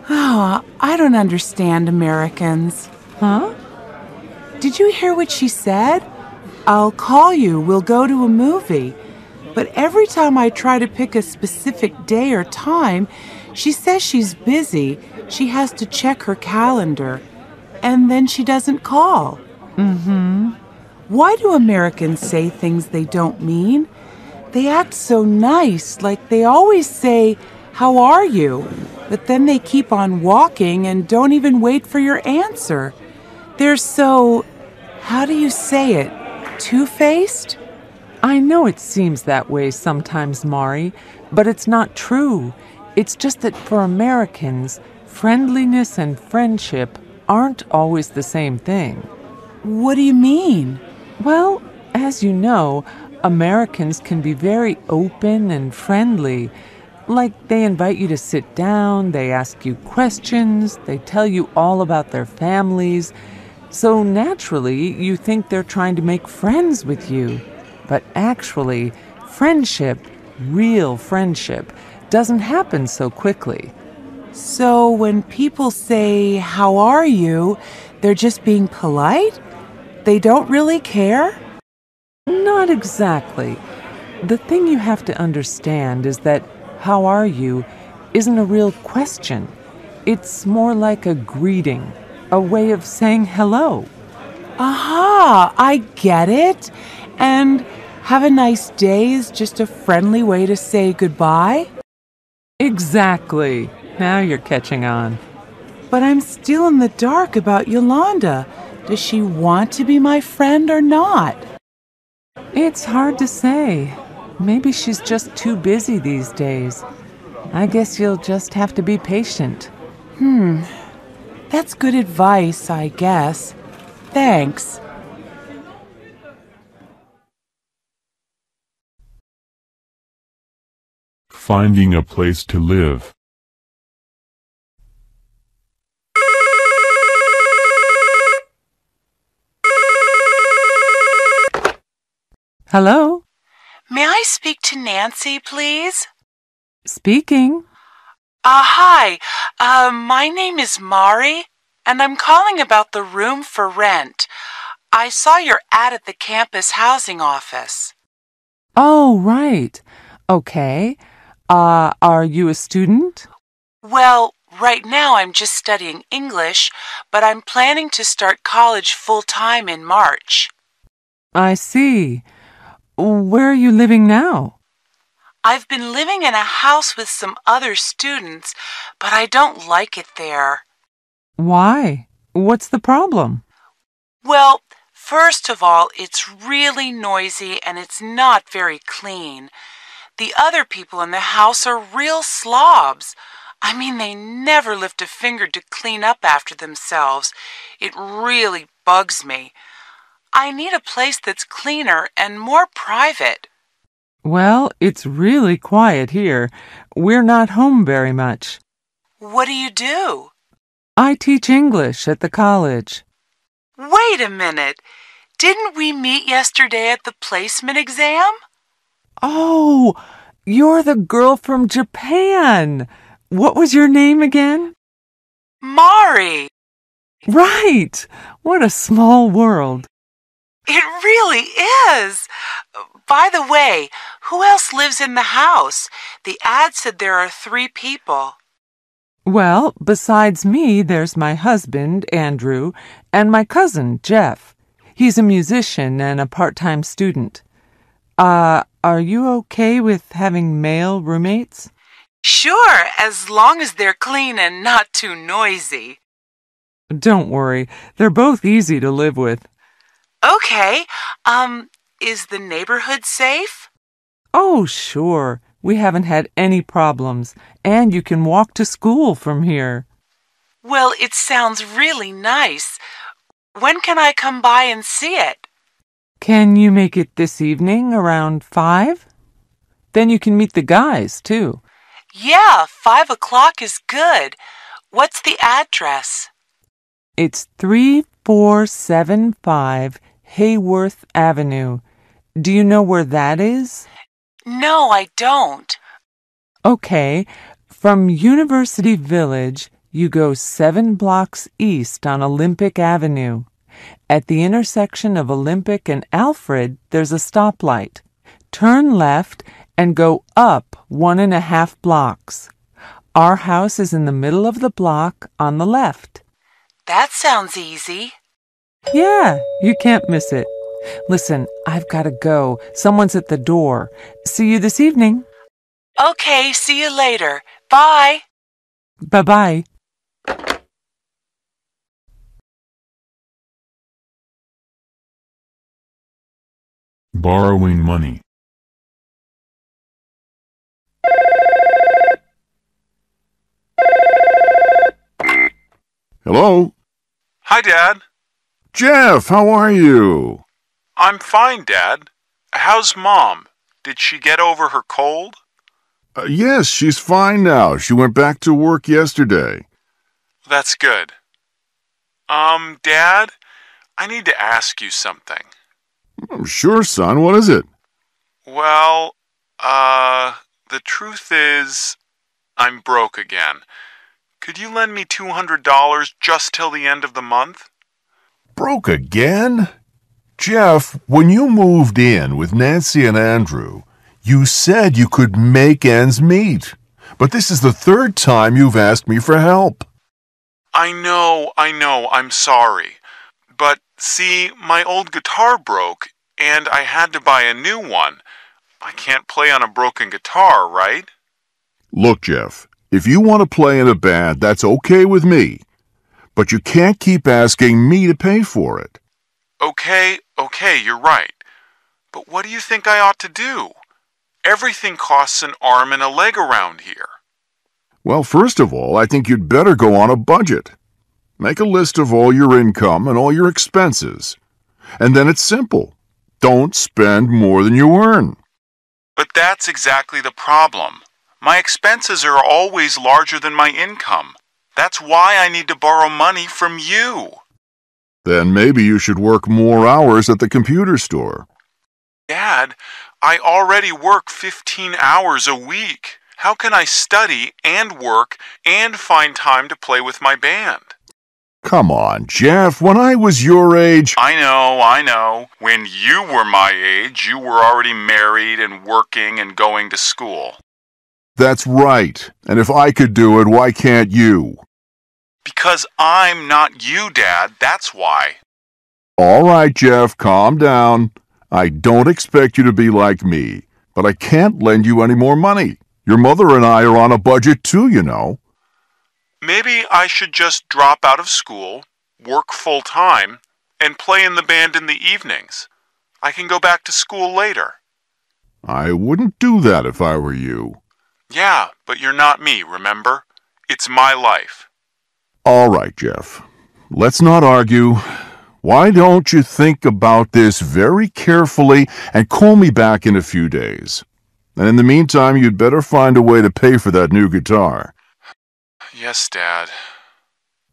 Oh, I don't understand Americans. Huh? Did you hear what she said? I'll call you, we'll go to a movie. But every time I try to pick a specific day or time, she says she's busy, she has to check her calendar, and then she doesn't call. Mm-hmm. Why do Americans say things they don't mean? They act so nice, like they always say, "How are you?" But then they keep on walking and don't even wait for your answer. They're so, how do you say it, two-faced? I know it seems that way sometimes, Mari, but it's not true. It's just that for Americans, friendliness and friendship aren't always the same thing. What do you mean? Well, as you know, Americans can be very open and friendly. Like they invite you to sit down, they ask you questions, they tell you all about their families. So naturally, you think they're trying to make friends with you. But actually, friendship, real friendship, doesn't happen so quickly. So when people say, "How are you?" they're just being polite? They don't really care? Not exactly. The thing you have to understand is that "how are you" isn't a real question. It's more like a greeting, a way of saying hello. Aha, I get it. And "have a nice day" is just a friendly way to say goodbye? Exactly. Now you're catching on. But I'm still in the dark about Yolanda. Does she want to be my friend or not? It's hard to say. Maybe she's just too busy these days. I guess you'll just have to be patient. That's good advice, I guess. Thanks. Finding a place to live. Hello? May I speak to Nancy, please? Speaking. Hi. My name is Mari, and I'm calling about the room for rent. I saw your ad at the campus housing office. Oh, right. Okay. Are you a student? Well, right now I'm just studying English, but I'm planning to start college full-time in March. I see. Where are you living now? I've been living in a house with some other students, but I don't like it there. Why? What's the problem? Well, first of all, it's really noisy and it's not very clean. The other people in the house are real slobs. I mean, they never lift a finger to clean up after themselves. It really bugs me. I need a place that's cleaner and more private. Well, it's really quiet here. We're not home very much. What do you do? I teach English at the college. Wait a minute. Didn't we meet yesterday at the placement exam? Oh, you're the girl from Japan. What was your name again? Mari. Right. What a small world. It really is. By the way, who else lives in the house? The ad said there are 3 people. Well, besides me, there's my husband, Andrew, and my cousin, Jeff. He's a musician and a part-time student. Are you okay with having male roommates? Sure, as long as they're clean and not too noisy. Don't worry, they're both easy to live with. Okay, is the neighborhood safe? Oh, sure. We haven't had any problems, and you can walk to school from here. Well, it sounds really nice. When can I come by and see it? Can you make it this evening around 5? Then you can meet the guys, too. Yeah, 5 o'clock is good. What's the address? It's 3475 Hayworth Avenue. Do you know where that is? No, I don't. Okay, from University Village, you go 7 blocks east on Olympic Avenue. At the intersection of Olympic and Alfred, there's a stoplight. Turn left and go up 1.5 blocks. Our house is in the middle of the block on the left. That sounds easy. Yeah, you can't miss it. Listen, I've got to go. Someone's at the door. See you this evening. Okay, see you later. Bye. Bye-bye. Borrowing money. Hello? Hi, Dad. Jeff, how are you? I'm fine, Dad. How's Mom? Did she get over her cold? Yes, she's fine now. She went back to work yesterday. That's good. Dad, I need to ask you something. Sure, son. What is it? Well, the truth is, I'm broke again. Could you lend me $200 just till the end of the month? Broke again? Jeff, when you moved in with Nancy and Andrew, you said you could make ends meet. But this is the 3rd time you've asked me for help. I know, I'm sorry. But see, my old guitar broke, and I had to buy a new one. I can't play on a broken guitar, right? Look, Jeff, if you want to play in a band, that's okay with me. But you can't keep asking me to pay for it. Okay, you're right. But what do you think I ought to do? Everything costs an arm and a leg around here. Well, first of all, I think you'd better go on a budget. Make a list of all your income and all your expenses. And then it's simple. Don't spend more than you earn. But that's exactly the problem. My expenses are always larger than my income. That's why I need to borrow money from you. Then maybe you should work more hours at the computer store. Dad, I already work 15 hours a week. How can I study and work and find time to play with my band? Come on, Jeff. When I was your age... I know. When you were my age, you were already married and working and going to school. That's right. And if I could do it, why can't you? Because I'm not you, Dad. That's why. All right, Jeff, calm down. I don't expect you to be like me, but I can't lend you any more money. Your mother and I are on a budget too, you know. Maybe I should just drop out of school, work full-time, and play in the band in the evenings. I can go back to school later. I wouldn't do that if I were you. Yeah, but you're not me, remember? It's my life. All right, Jeff. Let's not argue. Why don't you think about this very carefully and call me back in a few days? And in the meantime, you'd better find a way to pay for that new guitar. Yes, Dad.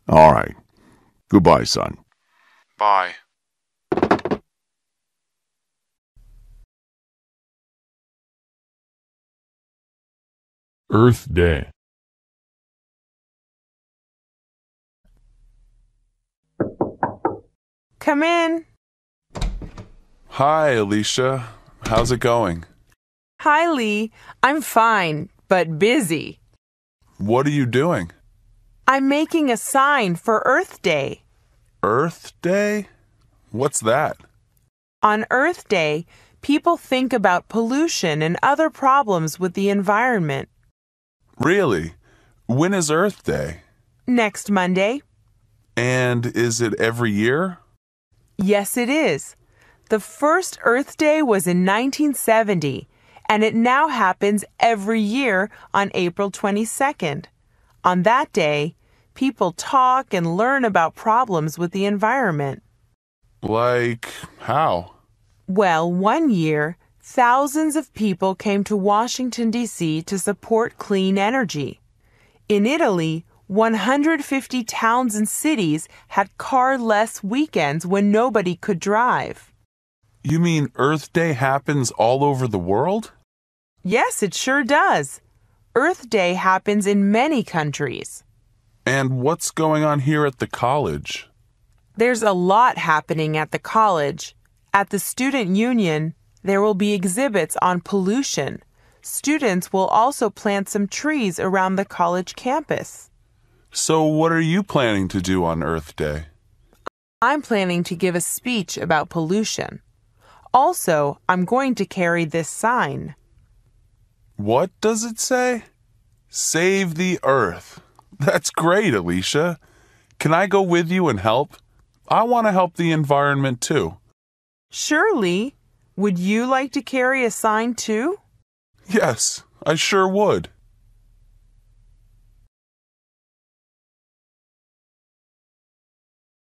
All right. Goodbye, son. Bye. Earth Day. Come in. Hi, Alicia. How's it going? Hi, Lee. I'm fine, but busy. What are you doing? I'm making a sign for Earth Day. Earth Day? What's that? On Earth Day, people think about pollution and other problems with the environment. Really? When is Earth Day? Next Monday? And is it every year? Yes, it is. The first Earth Day was in 1970, and it now happens every year on April 22nd. On that day, people talk and learn about problems with the environment. Like how? Well, one year, thousands of people came to Washington, D.C. to support clean energy. In Italy, 150 towns and cities had car-less weekends when nobody could drive. You mean Earth Day happens all over the world? Yes, it sure does. Earth Day happens in many countries. And what's going on here at the college? There's a lot happening at the college. At the student union, there will be exhibits on pollution. Students will also plant some trees around the college campus. So what are you planning to do on Earth Day? I'm planning to give a speech about pollution. Also, I'm going to carry this sign. What does it say? Save the Earth. That's great, Alicia. Can I go with you and help? I want to help the environment too. Surely. Would you like to carry a sign too? Yes, I sure would.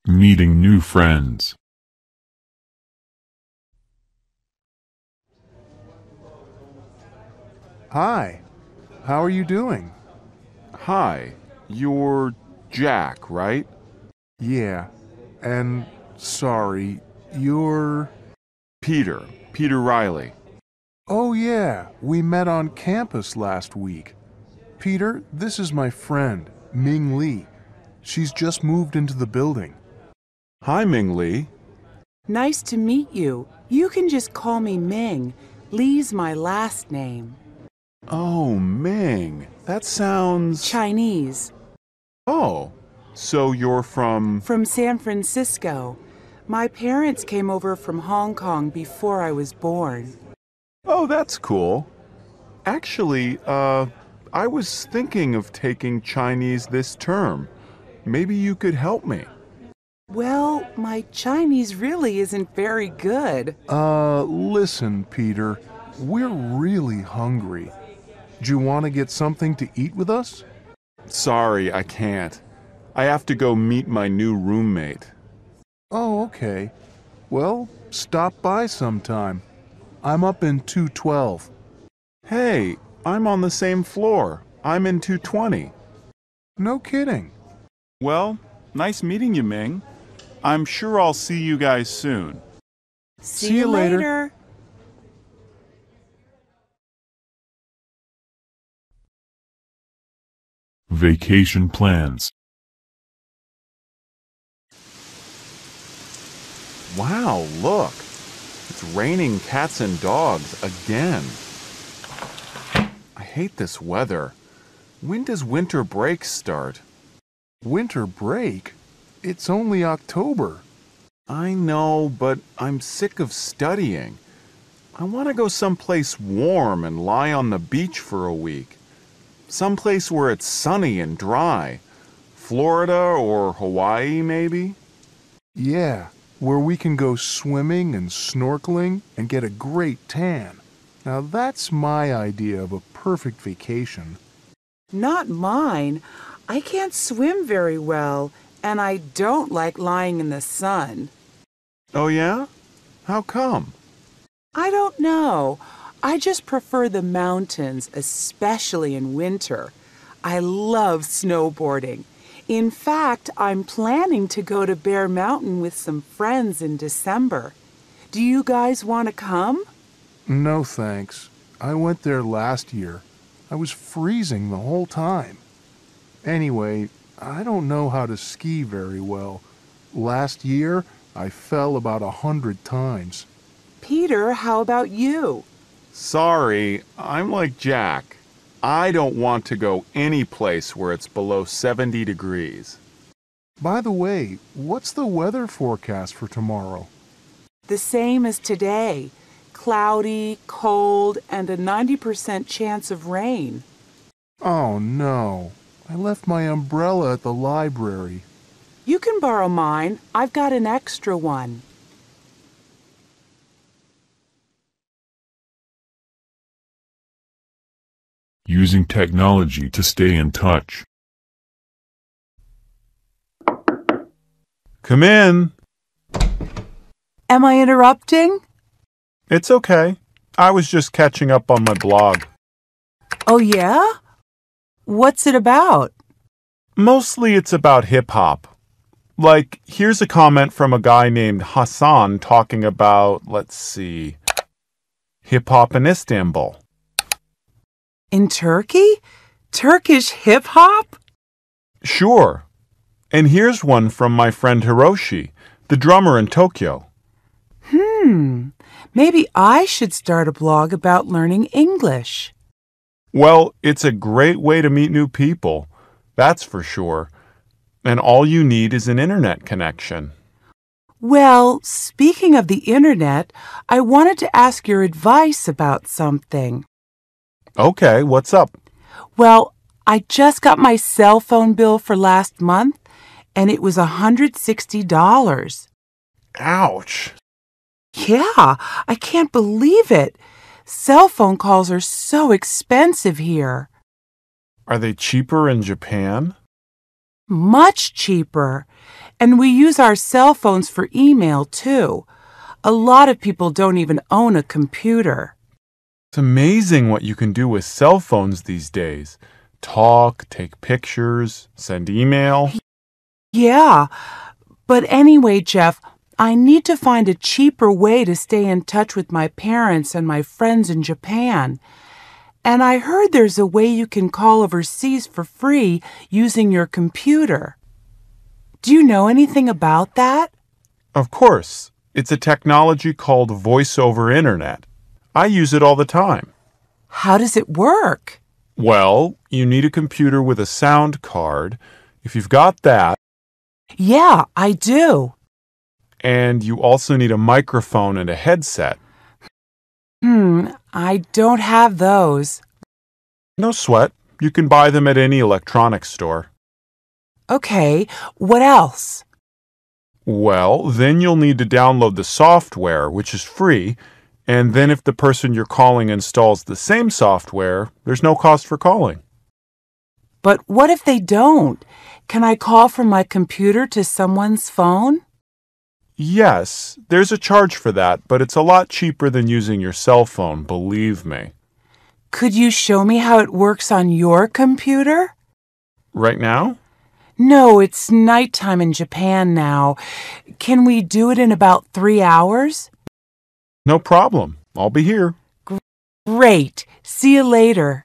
Meeting new friends. Hi. How are you doing? Hi, you're Jack, right? Yeah. And sorry, you're... Peter Riley. Oh yeah, we met on campus last week. Peter, this is my friend, Ming Lee. She's just moved into the building. Hi, Ming Lee. Nice to meet you. You can just call me Ming. Lee's my last name. Oh, Ming. That sounds... Chinese. Oh, so you're from... From San Francisco. My parents came over from Hong Kong before I was born. Oh, that's cool. Actually, I was thinking of taking Chinese this term. Maybe you could help me. Well, my Chinese really isn't very good. Listen, Peter. We're really hungry. Do you want to get something to eat with us? Sorry, I can't. I have to go meet my new roommate. Oh, okay. Well, stop by sometime. I'm up in 212. Hey, I'm on the same floor. I'm in 220. No kidding. Well, nice meeting you, Ming. I'm sure I'll see you guys soon. See you later. Vacation plans. Wow, look. It's raining cats and dogs again. I hate this weather. When does winter break start? Winter break? It's only October. I know, but I'm sick of studying. I want to go someplace warm and lie on the beach for a week. Someplace where it's sunny and dry. Florida or Hawaii, maybe? Yeah, where we can go swimming and snorkeling and get a great tan. Now that's my idea of a perfect vacation. Not mine. I can't swim very well, and I don't like lying in the sun. Oh, yeah? How come? I don't know. I just prefer the mountains, especially in winter. I love snowboarding. In fact, I'm planning to go to Bear Mountain with some friends in December. Do you guys want to come? No thanks. I went there last year. I was freezing the whole time. Anyway, I don't know how to ski very well. Last year, I fell about 100 times. Peter, how about you? Sorry, I'm like Jack. I don't want to go any place where it's below 70 degrees. By the way, what's the weather forecast for tomorrow? The same as today. Cloudy, cold, and a 90% chance of rain. Oh no, I left my umbrella at the library. You can borrow mine. I've got an extra one. Using technology to stay in touch. Come in. Am I interrupting? It's okay. I was just catching up on my blog. Oh, yeah? What's it about? Mostly it's about hip-hop. Like, here's a comment from a guy named Hassan talking about, let's see, hip-hop in Istanbul. In Turkey? Turkish hip-hop? Sure. And here's one from my friend Hiroshi, the drummer in Tokyo. Maybe I should start a blog about learning English. Well, it's a great way to meet new people, that's for sure. And all you need is an internet connection. Well, speaking of the internet, I wanted to ask your advice about something. Okay, what's up? Well, I just got my cell phone bill for last month, and it was $160. Ouch. Yeah, I can't believe it. Cell phone calls are so expensive here. Are they cheaper in Japan? Much cheaper. And we use our cell phones for email, too. A lot of people don't even own a computer. It's amazing what you can do with cell phones these days. Talk, take pictures, send email. Yeah, but anyway, Jeff, I need to find a cheaper way to stay in touch with my parents and my friends in Japan. And I heard there's a way you can call overseas for free using your computer. Do you know anything about that? Of course. It's a technology called Voice over Internet. I use it all the time. How does it work? Well, you need a computer with a sound card. If you've got that, Yeah, I do. and you also need a microphone and a headset. I don't have those. No sweat. You can buy them at any electronics store. Okay, what else? Well, then you'll need to download the software, which is free, and then if the person you're calling installs the same software, there's no cost for calling. But what if they don't? Can I call from my computer to someone's phone? Yes, there's a charge for that, but it's a lot cheaper than using your cell phone, believe me. Could you show me how it works on your computer? Right now? No, it's nighttime in Japan now. Can we do it in about 3 hours? No problem. I'll be here. Great. See you later.